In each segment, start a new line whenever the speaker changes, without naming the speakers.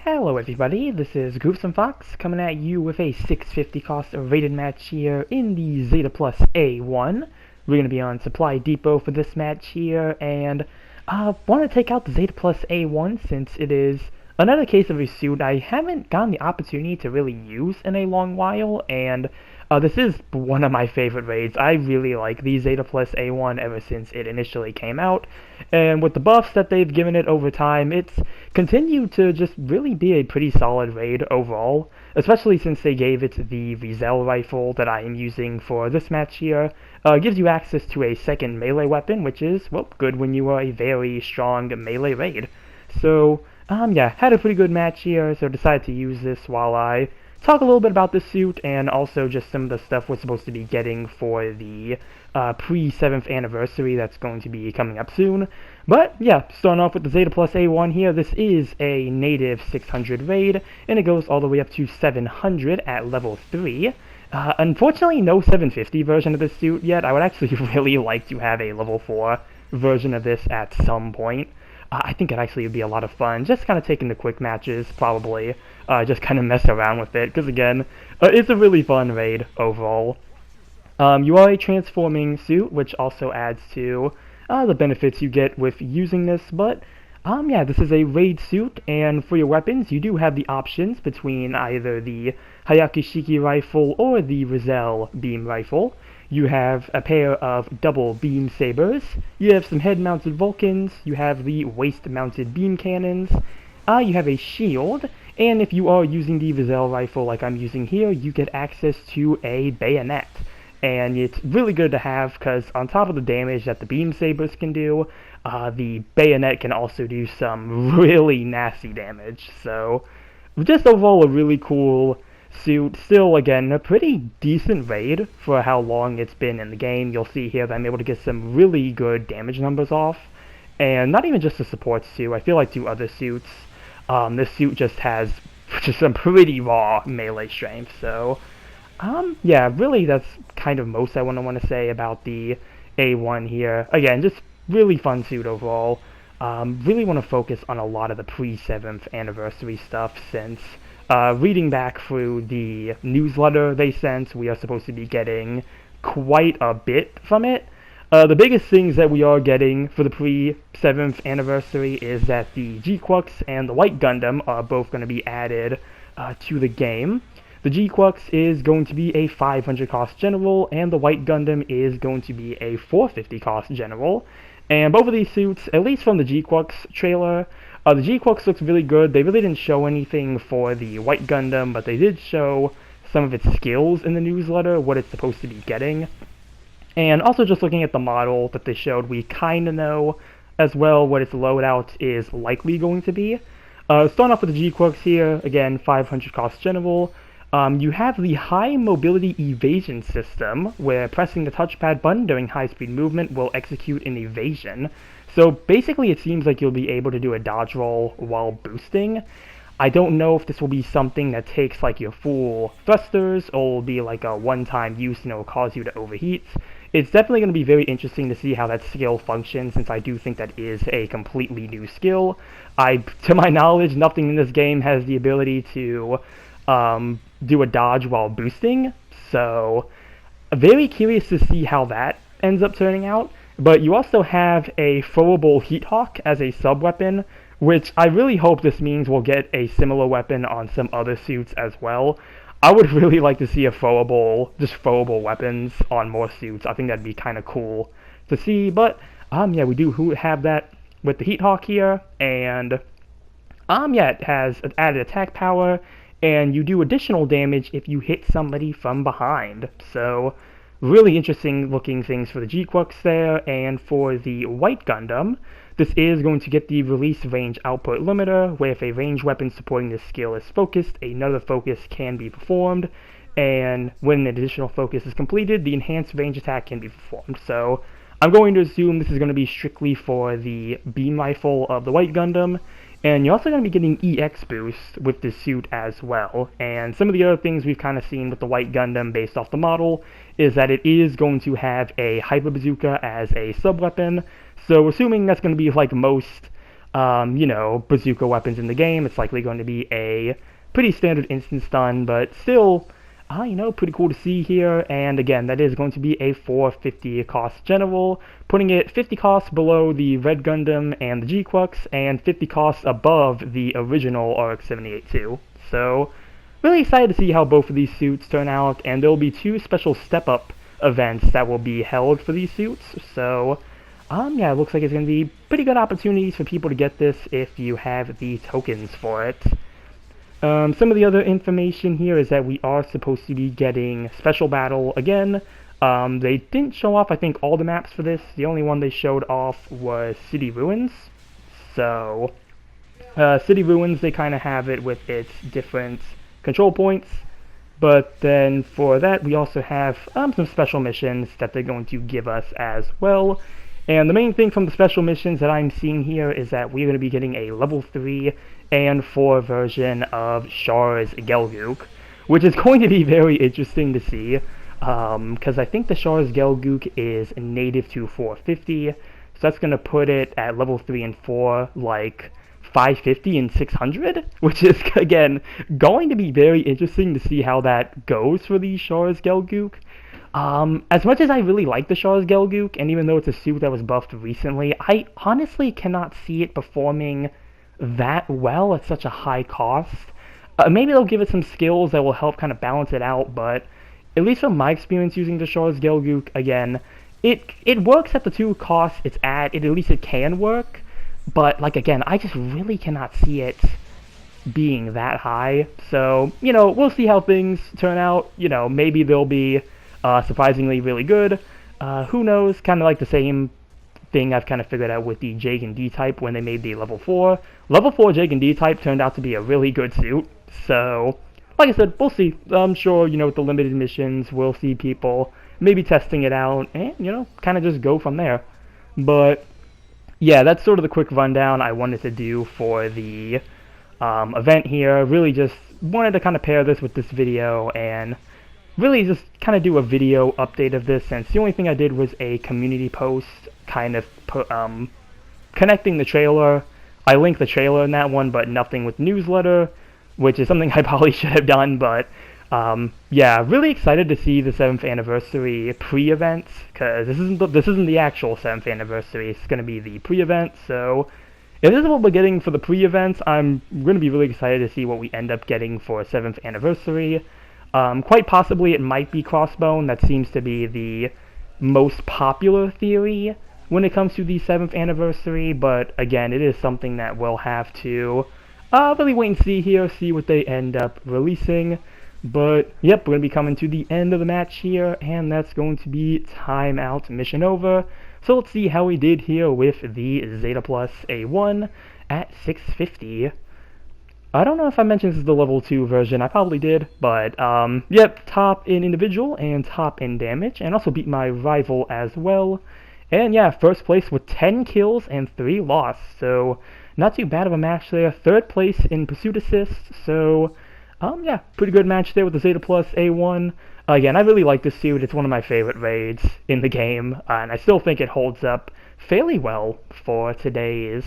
Hello everybody, this is GQuuuuuuuX coming at you with a 650 cost rated match here in the Zeta Plus A1. We're going to be on Supply Depot for this match here, and want to take out the Zeta Plus A1 since it is another case of a suit I haven't gotten the opportunity to really use in a long while, and this is one of my favorite raids. I really like the Zeta Plus A1 ever since it initially came out, and with the buffs that they've given it over time, it's continued to just really be a pretty solid raid overall, especially since they gave it the Rizel rifle that I am using for this match here. Gives you access to a second melee weapon, which is, well, good when you are a very strong melee raid. So, yeah, had a pretty good match here, so decided to use this while I talk a little bit about this suit, and also just some of the stuff we're supposed to be getting for the pre-7th anniversary that's going to be coming up soon. But, yeah, starting off with the Zeta Plus A1 here, this is a native 600 raid, and it goes all the way up to 700 at level 3. Unfortunately, no 750 version of this suit yet. I would actually really like to have a level 4 version of this at some point. I think it actually would be a lot of fun, just kind of taking the quick matches, probably, just kind of mess around with it, because again, it's a really fun raid overall. You are a transforming suit, which also adds to the benefits you get with using this, but yeah, this is a raid suit, and for your weapons, you do have the options between either the Hayakishiki rifle or the Rizel beam rifle. You have a pair of double beam sabers, you have some head-mounted Vulcans, you have the waist-mounted beam cannons, you have a shield, and if you are using the Rizel rifle like I'm using here, you get access to a bayonet. And it's really good to have, because on top of the damage that the beam sabers can do, the bayonet can also do some really nasty damage. So, just overall a really cool suit. Still, again, a pretty decent raid for how long it's been in the game. You'll see here that I'm able to get some really good damage numbers off. And not even just the support suit. I feel like two other suits, this suit just has just some pretty raw melee strength. So, yeah, really that's kind of most I want to say about the A1 here. Again, just really fun suit overall. Really want to focus on a lot of the pre-7th anniversary stuff, since reading back through the newsletter they sent, we are supposed to be getting quite a bit from it. The biggest things that we are getting for the pre-7th anniversary is that the GQuuuuuuX and the White Gundam are both going to be added to the game. The GQuuuuuuX is going to be a 500 cost general, and the White Gundam is going to be a 450 cost general. And both of these suits, at least from the GQuuuuuuX trailer, the GQuuuuuuX looks really good. They really didn't show anything for the White Gundam, but they did show some of its skills in the newsletter, what it's supposed to be getting. And also just looking at the model that they showed, we kind of know as well what its loadout is likely going to be. Starting off with the GQuuuuuuX here, again, 500 cost general. You have the high mobility evasion system, where pressing the touchpad button during high-speed movement will execute an evasion. So basically it seems like you'll be able to do a dodge roll while boosting. I don't know if this will be something that takes like your full thrusters, or will be like a one-time use and it will cause you to overheat. It's definitely going to be very interesting to see how that skill functions, since I do think that is a completely new skill. To my knowledge, nothing in this game has the ability to do a dodge while boosting, so very curious to see how that ends up turning out. But you also have a throwable Heat Hawk as a sub-weapon, which I really hope this means we'll get a similar weapon on some other suits as well. I would really like to see just throwable weapons on more suits. I think that'd be kind of cool to see, but yeah, we do have that with the Heat Hawk here, and yeah, it has added attack power, and you do additional damage if you hit somebody from behind. So, really interesting looking things for the GQuuuuuuX there. And for the White Gundam, this is going to get the release range output limiter, where if a ranged weapon supporting this skill is focused, another focus can be performed, and when an additional focus is completed, the enhanced range attack can be performed. So, I'm going to assume this is going to be strictly for the beam rifle of the White Gundam. And you're also going to be getting EX boost with this suit as well. And some of the other things we've kind of seen with the White Gundam based off the model is that it is going to have a Hyper Bazooka as a sub-weapon. So assuming that's going to be like most you know, bazooka weapons in the game. It's likely going to be a pretty standard instant stun, but still, you know, pretty cool to see here. And again, that is going to be a 450 cost general, putting it 50 costs below the Red Gundam and the GQuuuuuuX, and 50 costs above the original RX-78-2. So, really excited to see how both of these suits turn out, and there will be 2 special step-up events that will be held for these suits. So, yeah, it looks like it's going to be pretty good opportunities for people to get this if you have the tokens for it. Some of the other information here is that we are supposed to be getting Special Battle again. They didn't show off, I think, all the maps for this. The only one they showed off was City Ruins. So, City Ruins, they kind of have it with its different control points. But then for that, we also have some special missions that they're going to give us as well. And the main thing from the special missions that I'm seeing here is that we're going to be getting a level 3 and 4 version of Char's Gelgook, which is going to be very interesting to see, because I think the Char's Gelgook is native to 450, so that's going to put it at level 3 and 4, like 550 and 600, which is, again, going to be very interesting to see how that goes for the Char's Gelgook. As much as I really like the Char's Gelgook, and even though it's a suit that was buffed recently, I honestly cannot see it performing that well at such a high cost. Maybe they'll give it some skills that will help kind of balance it out, but at least from my experience using the Char's Gelgook, again, it works at the 2 costs it's at least it can work, but, like, again, I just really cannot see it being that high. So, you know, we'll see how things turn out. You know, maybe they'll be surprisingly really good. Who knows? Kind of like the same thing I've kind of figured out with the Jake and D-Type when they made the level 4. Level 4 Jake and D-Type turned out to be a really good suit. So, like I said, we'll see. I'm sure, you know, with the limited missions, we'll see people maybe testing it out and, you know, kind of just go from there. But, yeah, that's sort of the quick rundown I wanted to do for the event here. Really just wanted to kind of pair this with this video and really just kind of do a video update of this, since the only thing I did was a community post kind of connecting the trailer. I linked the trailer in that one, but nothing with newsletter, which is something I probably should have done. But yeah, really excited to see the 7th anniversary pre-event, because this isn't the actual 7th anniversary. It's going to be the pre-event. So if this is what we're getting for the pre-event, I'm going to be really excited to see what we end up getting for 7th anniversary. Quite possibly it might be Crossbone. That seems to be the most popular theory when it comes to the 7th anniversary, but again, it is something that we'll have to really wait and see here, see what they end up releasing. But yep, we're going to be coming to the end of the match here, and that's going to be time out, mission over. So let's see how we did here with the Zeta Plus A1 at 650. I don't know if I mentioned this is the level 2 version. I probably did, but yep, top in individual and top in damage, and also beat my rival as well. And yeah, first place with 10 kills and 3 loss, so not too bad of a match there. Third place in pursuit assists, so yeah, pretty good match there with the Zeta Plus A1. Again, I really like this suit. It's one of my favorite raids in the game, and I still think it holds up fairly well for today's,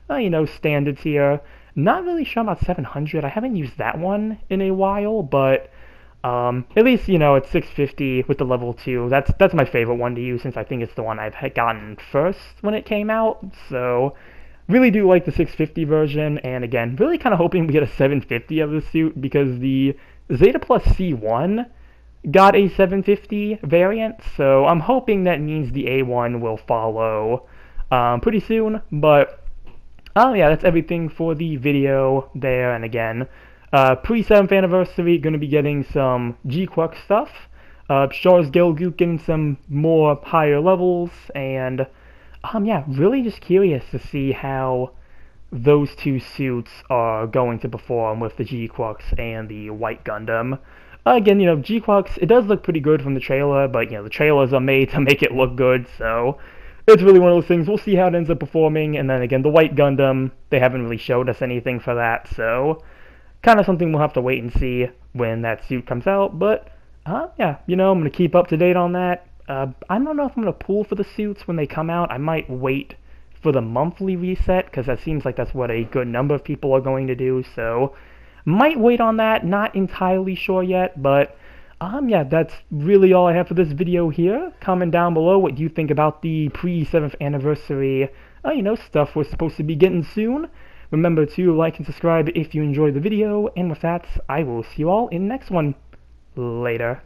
you know, standards here. Not really sure about 700. I haven't used that one in a while, but at least, you know, it's 650 with the level 2. That's my favorite one to use, since I think it's the one I've gotten first when it came out. So really do like the 650 version, and again, really kind of hoping we get a 750 of the suit, because the Zeta Plus C1 got a 750 variant, so I'm hoping that means the A1 will follow pretty soon. But yeah, that's everything for the video there. And again, pre-7th anniversary, going to be getting some GQuuuuuuX stuff. Char's Gelgook getting some more higher levels, and yeah, really just curious to see how those 2 suits are going to perform with the GQuuuuuuX and the White Gundam. Again, you know, GQuuuuuuX, it does look pretty good from the trailer, but, you know, the trailers are made to make it look good, so it's really one of those things. We'll see how it ends up performing. And then again, the White Gundam, they haven't really showed us anything for that, so kind of something we'll have to wait and see when that suit comes out. But yeah, you know, I'm going to keep up to date on that. I don't know if I'm going to pull for the suits when they come out. I might wait for the monthly reset, because that seems like that's what a good number of people are going to do, so might wait on that, not entirely sure yet, but yeah, that's really all I have for this video here. Comment down below what you think about the pre-7th anniversary, stuff we're supposed to be getting soon. Remember to like and subscribe if you enjoyed the video, and with that, I will see you all in the next one. Later.